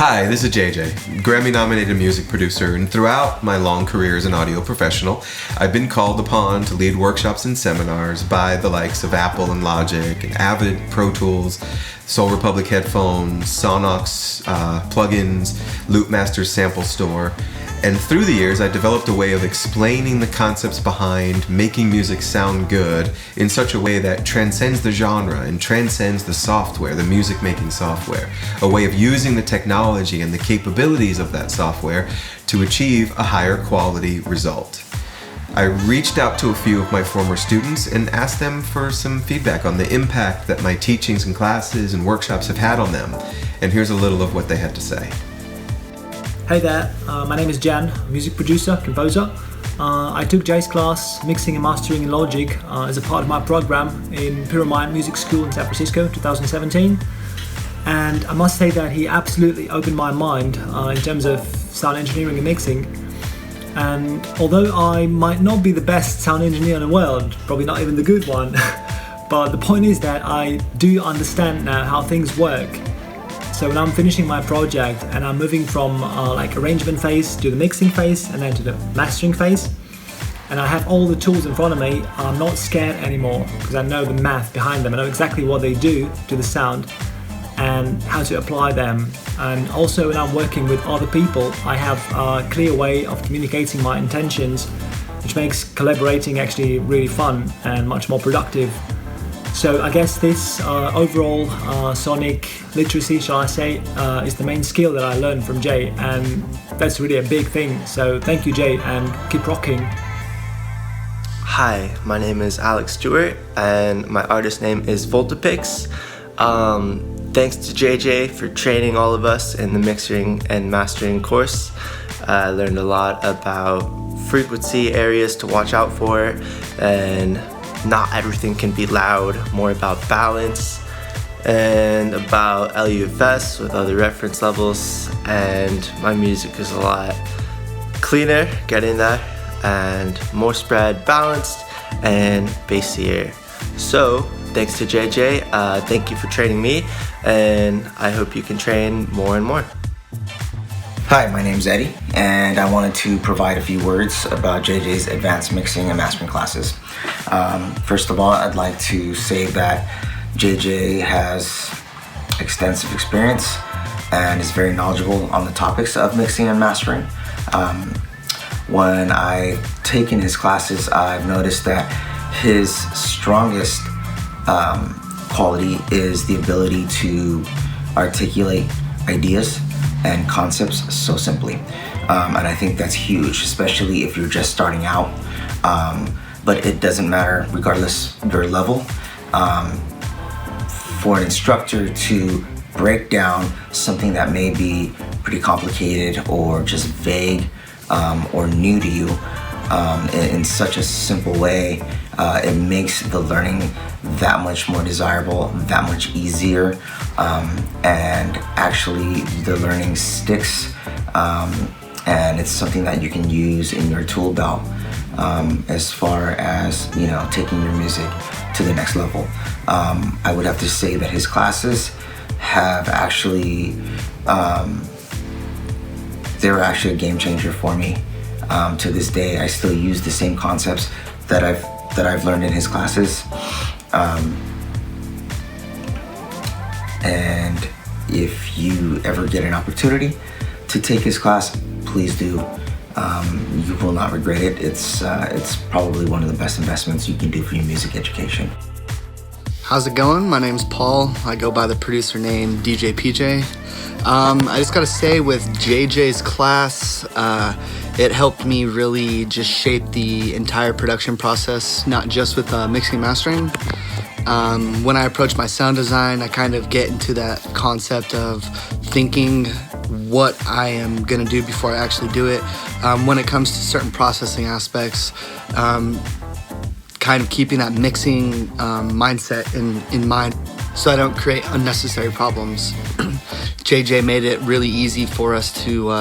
Hi, this is JJ, Grammy-nominated music producer, and throughout my long career as an audio professional, I've been called upon to lead workshops and seminars by the likes of Apple and Logic, and Avid Pro Tools, Soul Republic headphones, Sonox plugins, Loopmaster's sample store. And through the years, I developed a way of explaining the concepts behind making music sound good in such a way that transcends the genre and transcends the software, the music-making software. A way of using the technology and the capabilities of that software to achieve a higher quality result. I reached out to a few of my former students and asked them for some feedback on the impact that my teachings and classes and workshops have had on them. And here's a little of what they had to say. Hey there, my name is Jan, music producer, composer. I took Jay's class, Mixing and Mastering in Logic, as a part of my program in Pyramid Music School in San Francisco, 2017. And I must say that he absolutely opened my mind in terms of sound engineering and mixing. And although I might not be the best sound engineer in the world, probably not even the good one, but the point is that I do understand now how things work. So when I'm finishing my project and I'm moving from like arrangement phase to the mixing phase and then to the mastering phase, and I have all the tools in front of me, I'm not scared anymore because I know the math behind them. I know exactly what they do to the sound and how to apply them. And also when I'm working with other people, I have a clear way of communicating my intentions, which makes collaborating actually really fun and much more productive. So I guess this overall sonic literacy, shall I say, is the main skill that I learned from Jay, and that's really a big thing. So thank you, Jay, and keep rocking. Hi, my name is Alex Stewart, and my artist name is Voltapix. Thanks to JJ for training all of us in the mixing and mastering course. I learned a lot about frequency areas to watch out for, and not everything can be loud, more about balance and about LUFS with other reference levels, and my music is a lot cleaner, getting there, and more spread, balanced, and bassier. So thanks to JJ, thank you for training me, and I hope you can train more and more. Hi, my name's Eddie, and I wanted to provide a few words about JJ's advanced mixing and mastering classes. First of all, I'd like to say that JJ has extensive experience and is very knowledgeable on the topics of mixing and mastering. When I've taken his classes, I've noticed that his strongest quality is the ability to articulate ideas and concepts so simply. And I think that's huge, especially if you're just starting out. But it doesn't matter regardless your level. For an instructor to break down something that may be pretty complicated or just vague or new to you in such a simple way, it makes the learning that much more desirable, that much easier, and actually the learning sticks, and it's something that you can use in your tool belt as far as, you know, taking your music to the next level. I would have to say that his classes have actually, they were actually a game changer for me. To this day, I still use the same concepts that I've learned in his classes. And if you ever get an opportunity to take his class, please do. You will not regret it. It's probably one of the best investments you can do for your music education. How's it going? My name's Paul. I go by the producer name DJ PJ. I just gotta say, with JJ's class, it helped me really just shape the entire production process, not just with mixing and mastering. When I approach my sound design, I kind of get into that concept of thinking what I am gonna do before I actually do it. When it comes to certain processing aspects, kind of keeping that mixing mindset in mind so I don't create unnecessary problems. JJ made it really easy for us to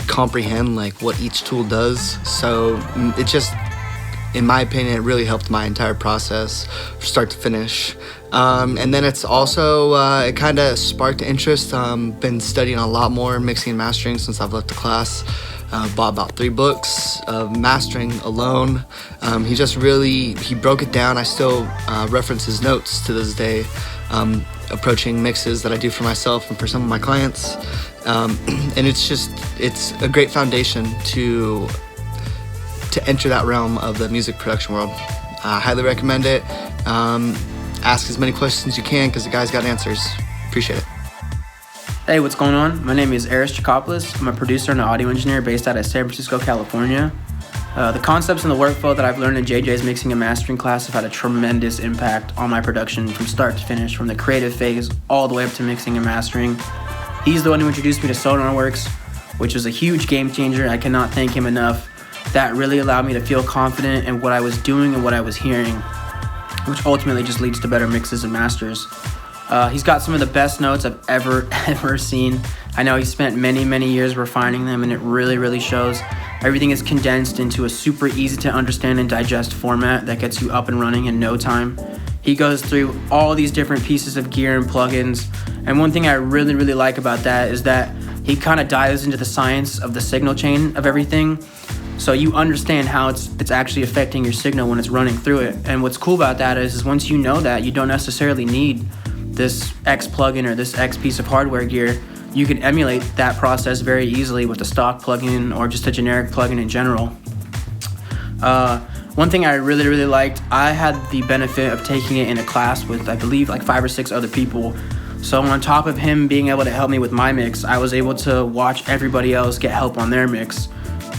comprehend like what each tool does, so it just in my opinion, it really helped my entire process, start to finish. And then it's also, it kind of sparked interest. Been studying a lot more mixing and mastering since I've left the class. Bought about 3 books of mastering alone. He broke it down. I still reference his notes to this day, approaching mixes that I do for myself and for some of my clients. And it's a great foundation to enter that realm of the music production world. I highly recommend it. Ask as many questions as you can because the guy's got answers. Appreciate it. Hey, what's going on? My name is Erika Chikopoulos. I'm a producer and an audio engineer based out of San Francisco, California. The concepts and the workflow that I've learned in JJ's mixing and mastering class have had a tremendous impact on my production from start to finish, from the creative phase all the way up to mixing and mastering. He's the one who introduced me to Sonarworks, which was a huge game changer. I cannot thank him enough. That really allowed me to feel confident in what I was doing and what I was hearing, which ultimately just leads to better mixes and masters. He's got some of the best notes I've ever seen. I know he spent many years refining them, and it really shows. Everything is condensed into a super easy to understand and digest format that gets you up and running in no time. He goes through all these different pieces of gear and plugins, and one thing I really like about that is that he kind of dives into the science of the signal chain of everything, so you understand how it's actually affecting your signal when it's running through it. And what's cool about that is once you know that, you don't necessarily need this X plugin or this X piece of hardware gear. You can emulate that process very easily with a stock plugin or just a generic plugin in general. One thing I really liked, I had the benefit of taking it in a class with, I believe, like 5 or 6 other people. So on top of him being able to help me with my mix, I was able to watch everybody else get help on their mix,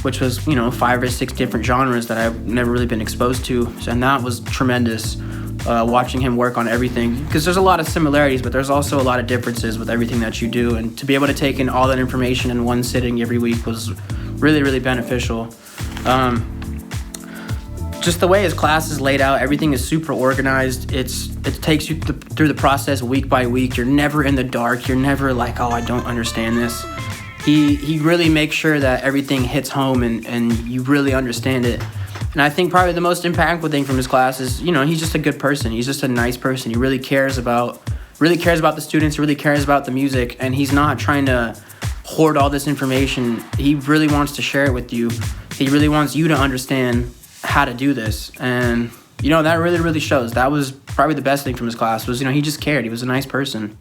which was, 5 or 6 different genres that I've never really been exposed to. And that was tremendous. Watching him work on everything, because there's a lot of similarities, but there's also a lot of differences with everything that you do, and to be able to take in all that information in one sitting every week was really beneficial. Just the way his class is laid out, everything is super organized. It takes you through the process week by week. You're never in the dark. You're never like, oh, I don't understand this. He really makes sure that everything hits home and you really understand it. And I think probably the most impactful thing from his class is, he's just a good person. He's just a nice person. He really cares about the students, really cares about the music, and he's not trying to hoard all this information. He really wants to share it with you. He really wants you to understand how to do this. And, that really shows. That was probably the best thing from his class was, he just cared. He was a nice person.